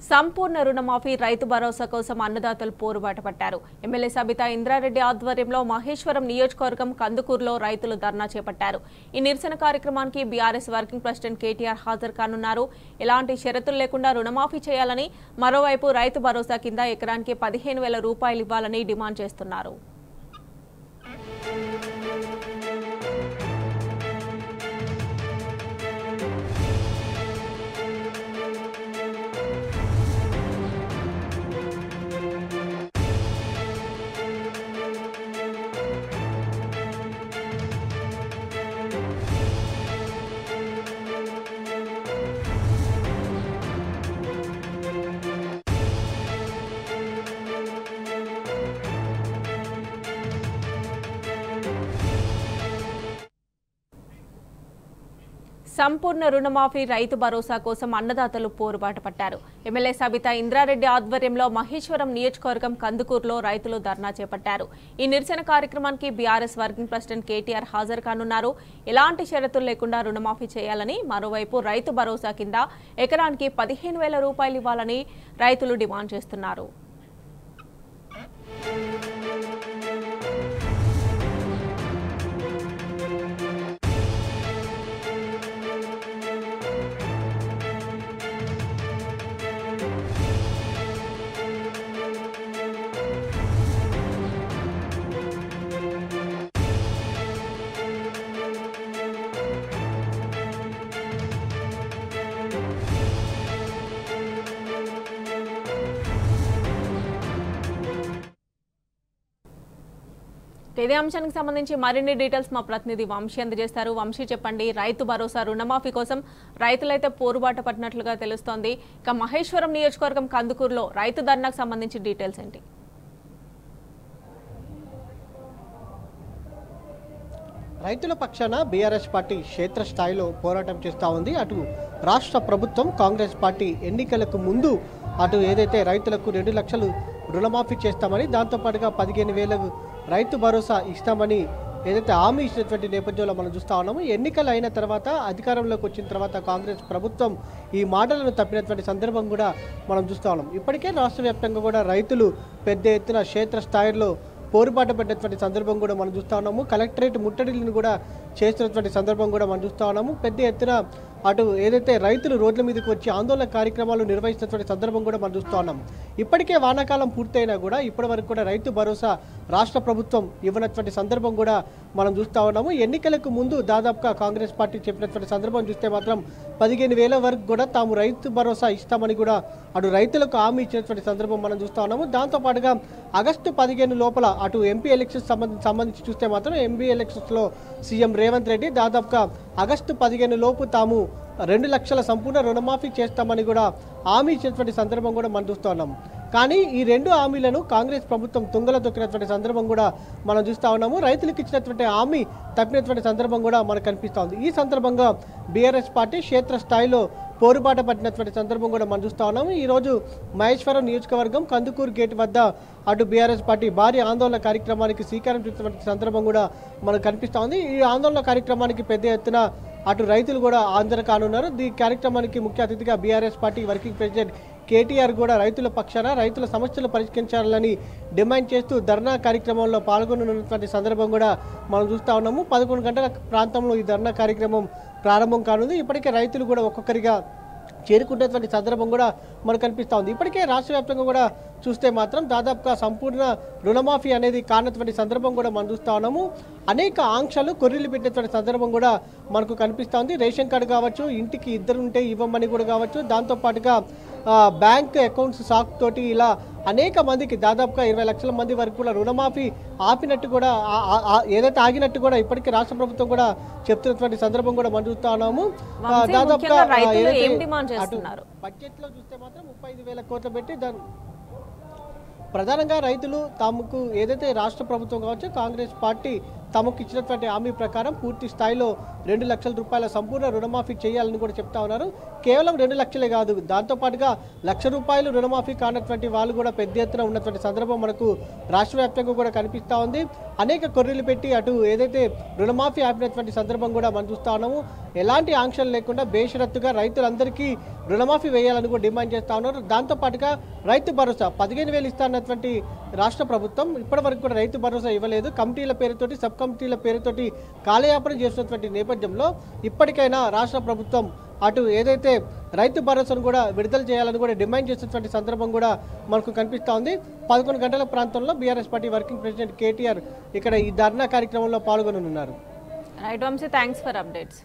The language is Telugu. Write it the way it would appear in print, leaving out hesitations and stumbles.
సంపూర్ణ రుణమాఫీ రైతు భరోసా కోసం అన్నదాతలు పోరుబాట పట్టారు. ఎమ్మెల్యే సబితా ఇంద్రారెడ్డి ఆధ్వర్యంలో మహేశ్వరం నియోజకవర్గం కందుకూరులో రైతులు ధర్నా చేపట్టారు. ఈ నిరసన కార్యక్రమానికి బీఆర్ఎస్ వర్కింగ్ ప్రెసిడెంట్ కేటీఆర్ హాజరు కానున్నారు. ఎలాంటి షరతులు లేకుండా రుణమాఫీ చేయాలని, మరోవైపు రైతు భరోసా కింద ఎకరానికి 15,000 రూపాయలు ఇవ్వాలని డిమాండ్ చేస్తున్నారు. సంపూర్ణ రుణమాఫీ రైతు భరోసా కోసం అన్నదాతలు పోరుబాట పట్టారు. ఎమ్మెల్యే సబితా ఇంద్రారెడ్డి ఆధ్వర్యంలో మహేశ్వరం నియోజకవర్గం కందుకూరులో రైతులు ధర్నా చేపట్టారు. ఈ నిరసన కార్యక్రమానికి బీఆర్ఎస్ వర్కింగ్ ప్రెసిడెంట్ కేటీఆర్ హాజరు కానున్నారు. ఎలాంటి షరతులు లేకుండా రుణమాఫీ చేయాలని, మరోవైపు రైతు భరోసా కింద ఎకరానికి 15,000 రూపాయలు ఇవ్వాలని రైతులు డిమాండ్ చేస్తున్నారు. ఇదే అంశానికి సంబంధించి మరిన్ని డీటెయిల్స్ మా ప్రతినిధి వంశీ అందజేస్తారు. వంశీ, చెప్పండి. రైతు భరోసా రుణమాఫీ కోసం రైతులైతే పోరుబాట పట్టినట్లుగా తెలుస్తోంది. ఇక మహేశ్వరం నియోజకవర్గం కందుకూరులో రైతు ధర్నాకు సంబంధించి డీటెయిల్స్ ఏంటి? రైతుల పక్షాన బీఆర్ఎస్ పార్టీ క్షేత్రస్థాయిలో పోరాటం చేస్తూ ఉంది. అటు రాష్ట్ర ప్రభుత్వం కాంగ్రెస్ పార్టీ ఎన్నికలకు ముందు అటు ఏదైతే రైతులకు 2 లక్షలు రుణమాఫీ చేస్తామని, దాంతోపాటుగా 15,000 రైతు భరోసా ఇస్తామని ఏదైతే హామీ ఇచ్చినటువంటి నేపథ్యంలో మనం చూస్తూ ఉన్నాము. ఎన్నికలు అయిన తర్వాత, అధికారంలోకి వచ్చిన తర్వాత కాంగ్రెస్ ప్రభుత్వం ఈ మాటలను తప్పినటువంటి సందర్భం కూడా మనం చూస్తూ ఉన్నాం. ఇప్పటికే రాష్ట్ర వ్యాప్తంగా కూడా రైతులు పెద్ద ఎత్తున క్షేత్రస్థాయిలో పోరుబాట పడినటువంటి సందర్భం కూడా మనం చూస్తూ ఉన్నాము. కలెక్టరేట్ ముట్టడిలను కూడా చేస్తున్నటువంటి సందర్భం కూడా మనం చూస్తూ ఉన్నాము. పెద్ద ఎత్తున అటు ఏదైతే రైతులు రోడ్ల మీదకి వచ్చి ఆందోళన కార్యక్రమాలు నిర్వహిస్తున్నటువంటి సందర్భం కూడా మనం చూస్తూ ఉన్నాం. ఇప్పటికే వానాకాలం పూర్తయినా కూడా ఇప్పటి వరకు కూడా రైతు భరోసా రాష్ట్ర ప్రభుత్వం ఇవ్వనటువంటి సందర్భం కూడా మనం చూస్తూ ఉన్నాము. ఎన్నికలకు ముందు దాదాపుగా కాంగ్రెస్ పార్టీ చెప్పినటువంటి సందర్భం చూస్తే మాత్రం 15,000 వరకు కూడా తాము రైతు భరోసా ఇస్తామని కూడా అటు రైతులకు హామీ ఇచ్చినటువంటి సందర్భం మనం చూస్తూ ఉన్నాము. దాంతోపాటుగా ఆగస్టు 15 లోపల అటు ఎంపీ ఎలక్షన్స్ సంబంధించి చూస్తే మాత్రం ఎంపీ ఎలక్షన్స్లో సీఎం రేవంత్ రెడ్డి దాదాపుగా ఆగస్టు 15 లోపు తాము 2 లక్షల సంపూర్ణ రుణమాఫీ చేస్తామని కూడా హామీ ఇచ్చినటువంటి సందర్భం కూడా మనం చూస్తూ ఉన్నాము. కానీ ఈ 2 హామీలను కాంగ్రెస్ ప్రభుత్వం తుంగలో తొక్కినటువంటి సందర్భం కూడా మనం చూస్తూ ఉన్నాము. రైతులకు ఇచ్చినటువంటి హామీ తప్పినటువంటి సందర్భం కూడా మనకు కనిపిస్తూ ఉంది. ఈ సందర్భంగా బీఆర్ఎస్ పార్టీ క్షేత్రస్థాయిలో పోరుబాట పట్టినటువంటి సందర్భం కూడా మనం చూస్తూ ఉన్నాము. ఈరోజు మహేశ్వరం నియోజకవర్గం కందుకూరు గేట్ వద్ద అటు బీఆర్ఎస్ పార్టీ భారీ ఆందోళన కార్యక్రమానికి శ్రీకారం చుట్టినటువంటి సందర్భం కూడా మనకు కనిపిస్తూ ఉంది. ఈ ఆందోళన కార్యక్రమానికి పెద్ద ఎత్తున అటు రైతులు కూడా ఆందోళన కానున్నారు. ఈ కార్యక్రమానికి ముఖ్య అతిథిగా BRS party working president KTR కూడా రైతుల పక్షాన రైతుల సమస్యలు పరిష్కరించాలని డిమాండ్ చేస్తూ ధర్నా కార్యక్రమంలో పాల్గొనున్నటువంటి సందర్భం కూడా మనం చూస్తూ ఉన్నాము. 11 గంటల ప్రాంతంలో ఈ ధర్నా కార్యక్రమం ప్రారంభం కానుంది. ఇప్పటికే రైతులు కూడా ఒక్కొక్కరిగా చేరుకునేటువంటి సందర్భం కూడా మనకు కనిపిస్తూ ఉంది. ఇప్పటికే రాష్ట్ర వ్యాప్తంగా కూడా చూస్తే మాత్రం దాదాపుగా సంపూర్ణ రుణమాఫీ అనేది కానటువంటి సందర్భం కూడా మనం చూస్తూ ఉన్నాము. అనేక ఆంక్షలు కొర్రీలు పెట్టినటువంటి సందర్భం కూడా మనకు కనిపిస్తూ ఉంది. రేషన్ కార్డు కావచ్చు, ఇంటికి 2 ఉంటే ఇవ్వమని కూడా కావచ్చు, దాంతోపాటుగా బ్యాంక్ అకౌంట్స్ సాక్ తోటి ఇలా అనేక మందికి దాదాపుగా 20 లక్షల మంది వరకు కూడా రుణమాఫీ ఆపినట్టు కూడా ఏదైతే ఆగినట్టు కూడా ఇప్పటికీ రాష్ట్ర ప్రభుత్వం కూడా చెప్తున్నటువంటి సందర్భం కూడా మనం చూస్తూ ఉన్నాము. దాదాపుగా బడ్జెట్ లో చూస్తే మాత్రం 35,000 కోట్లు పెట్టి దాని ప్రధానంగా రైతులు తమకు ఏదైతే రాష్ట్ర ప్రభుత్వం కావచ్చు, కాంగ్రెస్ పార్టీ తమకు ఇచ్చినటువంటి హామీ ప్రకారం పూర్తి స్థాయిలో 2 లక్షల రూపాయల సంపూర్ణ రుణమాఫీ చేయాలని కూడా చెప్తా ఉన్నారు. కేవలం 2 లక్షలే కాదు, దాంతోపాటుగా ₹1,00,000 రుణమాఫీ కానటువంటి వాళ్ళు కూడా పెద్ద ఎత్తున ఉన్నటువంటి సందర్భం మనకు రాష్ట్ర వ్యాప్తంగా కూడా కనిపిస్తూ ఉంది. అనేక కొర్రీలు పెట్టి అటు ఏదైతే రుణమాఫీ ఆపినటువంటి సందర్భం కూడా మనం చూస్తూ ఉన్నాము. ఎలాంటి ఆంక్షలు లేకుండా బేషరత్తుగా రైతులందరికీ రుణమాఫీ వేయాలని కూడా డిమాండ్ చేస్తూ ఉన్నారు. దాంతోపాటుగా రైతు భరోసా 15,000 ఇస్తా అన్నటువంటి రాష్ట్ర ప్రభుత్వం ఇప్పటివరకు కూడా రైతు భరోసా ఇవ్వలేదు. కమిటీల పేరుతోటి సబ్ కమిటీల పేరుతోటి కాలయాపన చేస్తున్నటువంటి నేపథ్యంలో ఇప్పటికైనా రాష్ట్ర ప్రభుత్వం అటు ఏదైతే రైతు భరోసాను కూడా విడుదల చేయాలని కూడా డిమాండ్ చేస్తున్నటువంటి సందర్భం కూడా మనకు కనిపిస్తూ ఉంది. 11 గంటల ప్రాంతంలో BRS party working president KTR ఇక్కడ ఈ ధర్నా కార్యక్రమంలో పాల్గొననున్నారు. Right Vamshi, thanks for updates.